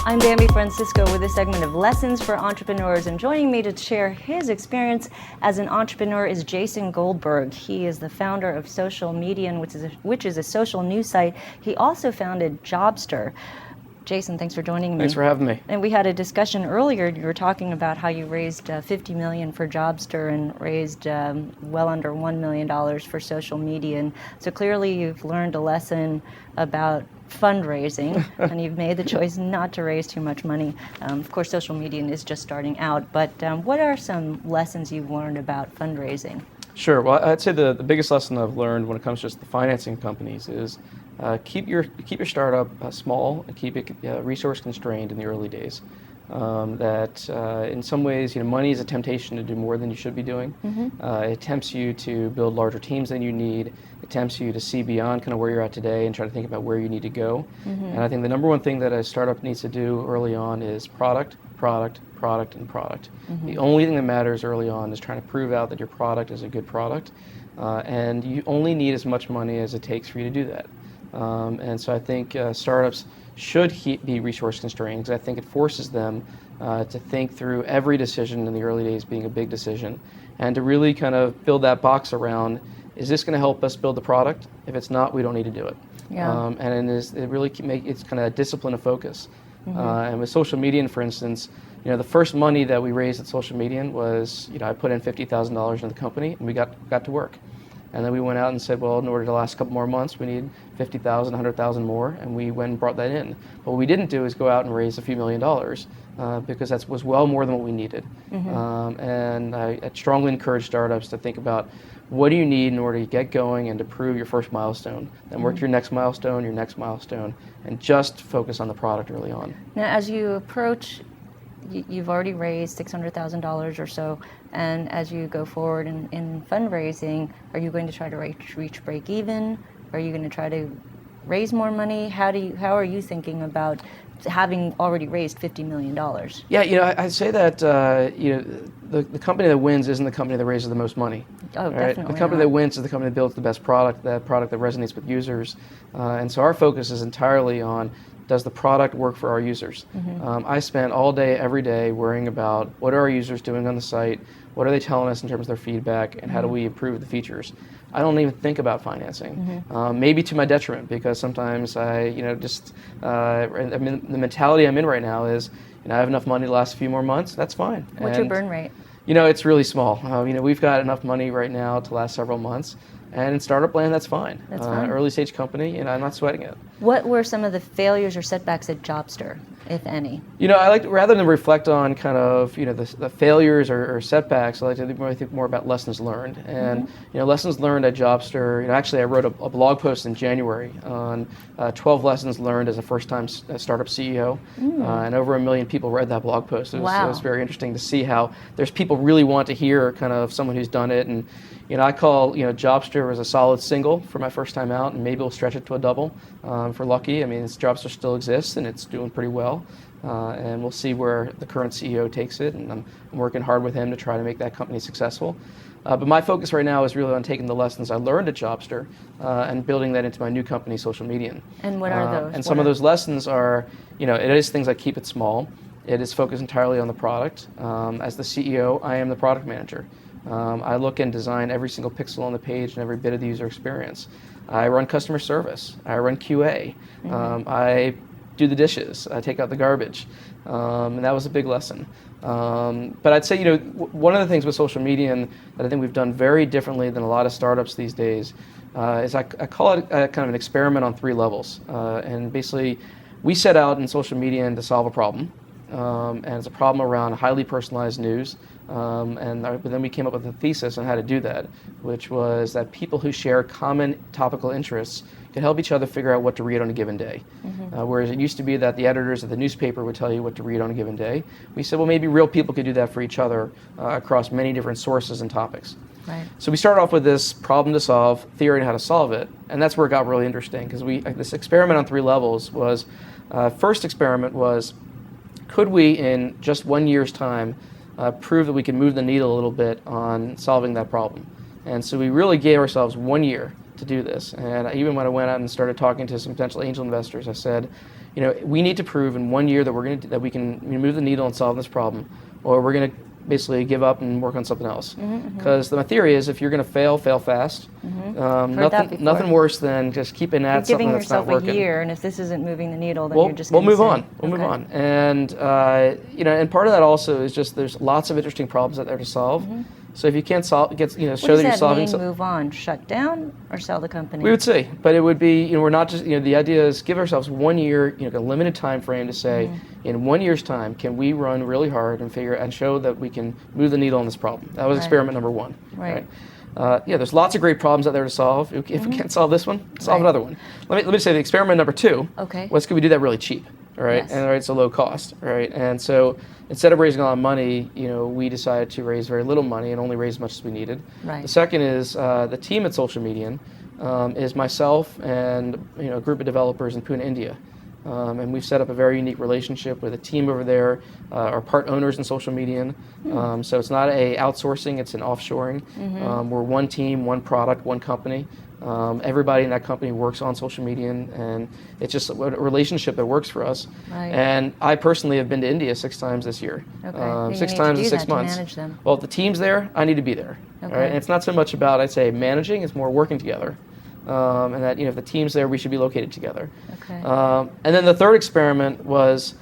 I'm Bambi Francisco with a segment of Lessons for Entrepreneurs, and joining me to share his experience as an entrepreneur is Jason Goldberg. He is the founder of Socialmedian, which is a social news site. He also founded Jobster. Jason, thanks for joining me. Thanks for having me. And we had a discussion earlier. You were talking about how you raised $50 million for Jobster and raised well under $1 million for Socialmedian. So clearly you've learned a lesson about fundraising, and you've made the choice not to raise too much money. Of course, Socialmedian is just starting out, but what are some lessons you've learned about fundraising? Sure. Well, I'd say the biggest lesson I've learned when it comes to just the financing companies is keep your startup small and keep it resource constrained in the early days. In some ways, money is a temptation to do more than you should be doing. It tempts you to build larger teams than you need. It tempts you to see beyond kind of where you're at today and try to think about where you need to go. And I think the number one thing that a startup needs to do early on is product, and product. The only thing that matters early on is trying to prove out that your product is a good product, and you only need as much money as it takes for you to do that. And so I think startups should be resource constrained, because I think it forces them to think through every decision in the early days being a big decision, and to really kind of build that box around, is this going to help us build the product? If it's not, we don't need to do it. Yeah. And it really it's kind of a discipline of focus. And with Socialmedian, for instance, the first money that we raised at Socialmedian was, I put in $50,000 into the company, and we got to work. And then we went out and said, well, in order to last a couple more months, we need 50,000, 100,000 more, and we went and brought that in. But what we didn't do is go out and raise a few $1 million, because that was well more than what we needed. And I strongly encourage startups to think about, what do you need in order to get going and to prove your first milestone? Then work to your next milestone, and just focus on the product early on. Now, as you approach, you've already raised $600,000 or so, and as you go forward in fundraising, are you going to try to reach break even? Are you going to try to raise more money? How are you thinking about having already raised $50 million? Yeah, I'd say that the company that wins isn't the company that raises the most money. Oh, right? definitely. The company that wins is the company that builds the best product, that product that resonates with users. And so our focus is entirely on, does the product work for our users? I spent all day, every day, worrying about what are our users doing on the site, what are they telling us in terms of their feedback, and how do we improve the features? I don't even think about financing, maybe to my detriment, because sometimes the mentality I'm in right now is, I have enough money to last a few more months, that's fine. What's your burn rate? It's really small. We've got enough money right now to last several months. And in startup land, that's fine. That's fine. Early stage company, I'm not sweating it. What were some of the failures or setbacks at Jobster, if any? I like to, rather than reflect on kind of the failures or setbacks, I like to think more about lessons learned. And lessons learned at Jobster. Actually, I wrote a blog post in January on 12 lessons learned as a first-time startup CEO, and over 1 million people read that blog post. It was very interesting to see how there's people really want to hear kind of someone who's done it. And I call Jobster as a solid single for my first time out, and maybe we'll stretch it to a double if we're lucky. Jobster still exists, and it's doing pretty well. And we'll see where the current CEO takes it, and I'm working hard with him to try to make that company successful. But my focus right now is really on taking the lessons I learned at Jobster and building that into my new company, Socialmedian. And what are those? And some of those lessons are, it is things like keep it small. It is focused entirely on the product. As the CEO, I am the product manager. I look and design every single pixel on the page and every bit of the user experience. I run customer service. I run QA. I do the dishes. I take out the garbage. And that was a big lesson. But I'd say, one of the things with Socialmedian that I think we've done very differently than a lot of startups these days is I call it kind of an experiment on 3 levels. And basically, we set out in Socialmedian to solve a problem. And it's a problem around highly personalized news. But then we came up with a thesis on how to do that, which was that people who share common topical interests can help each other figure out what to read on a given day. Whereas it used to be that the editors of the newspaper would tell you what to read on a given day. We said, well, maybe real people could do that for each other across many different sources and topics. Right. So we started off with this problem to solve, theory on how to solve it, and that's where it got really interesting, because this experiment on 3 levels was, first experiment was, could we, in just 1 year's time, prove that we could move the needle a little bit on solving that problem? And so we really gave ourselves 1 year to do this. And even when I went out and started talking to some potential angel investors, I said, we need to prove in 1 year that that we can move the needle and solve this problem, or we're going to basically give up and work on something else. Because my theory is, if you're going to fail fast. Nothing worse than just keeping at something that's not working. Giving yourself a year, and if this isn't moving the needle, then you're just we'll going to move on. We'll move on. And and part of that also is just there's lots of interesting problems out there to solve. So if you can't solve, show that you're solving. What does that mean, move on? Shut down or sell the company? We would see, but it would be, we're not just, the idea is give ourselves 1 year, a limited time frame to say, in 1 year's time, can we run really hard and show that we can move the needle on this problem? That was experiment number 1. Right. There's lots of great problems out there to solve. If we can't solve this one, solve another one. Let me say the experiment number 2 was, could we do that really cheap? All right, Yes. and it's a low cost, right? And so instead of raising a lot of money, we decided to raise very little money and only raise as much as we needed. Right. The second is the team at Socialmedian is myself and a group of developers in Pune, India. And we've set up a very unique relationship with a team over there, our part owners in Socialmedian. So it's not a outsourcing, it's an offshoring. We're one team, one product, one company. Everybody in that company works on Socialmedian, and it's just a relationship that works for us. Right. And I personally have been to India 6 times this year. Okay. 6 times in 6 months. To manage them. Well, if the team's there, I need to be there. Okay. Right? And it's not so much about, I'd say, managing, it's more working together. And that, if the team's there, we should be located together. Okay. And then the third experiment was,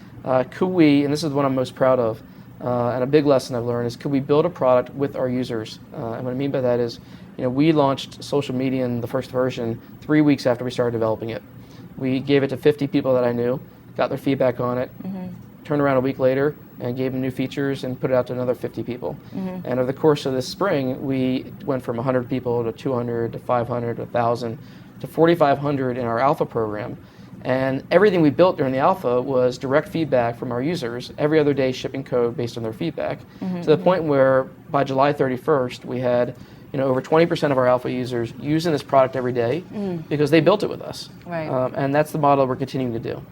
could we, and this is what I'm most proud of, and a big lesson I've learned, is could we build a product with our users? And what I mean by that is, we launched Socialmedian, the first version, 3 weeks after we started developing it. We gave it to 50 people that I knew, got their feedback on it, turned around a week later and gave them new features and put it out to another 50 people. And over the course of this spring, we went from 100 people to 200 to 500 to 1,000 to 4,500 in our alpha program. And everything we built during the alpha was direct feedback from our users, every other day shipping code based on their feedback, to the point where by July 31st, we had over 20% of our alpha users using this product every day because they built it with us. Right. And that's the model we're continuing to do.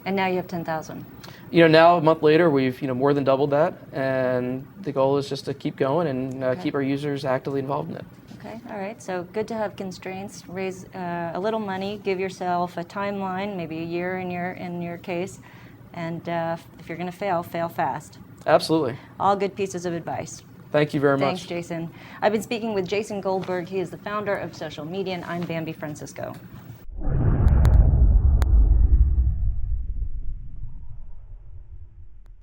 And now you have 10,000. Now a month later, we've more than doubled that, and the goal is just to keep going and keep our users actively involved in it. Okay, all right. So good to have constraints. Raise a little money. Give yourself a timeline, maybe a year in your case, and if you're going to fail fast. Absolutely. All good pieces of advice. Thank you very much. Thanks, Jason. I've been speaking with Jason Goldberg. He is the founder of Socialmedian. I'm Bambi Francisco.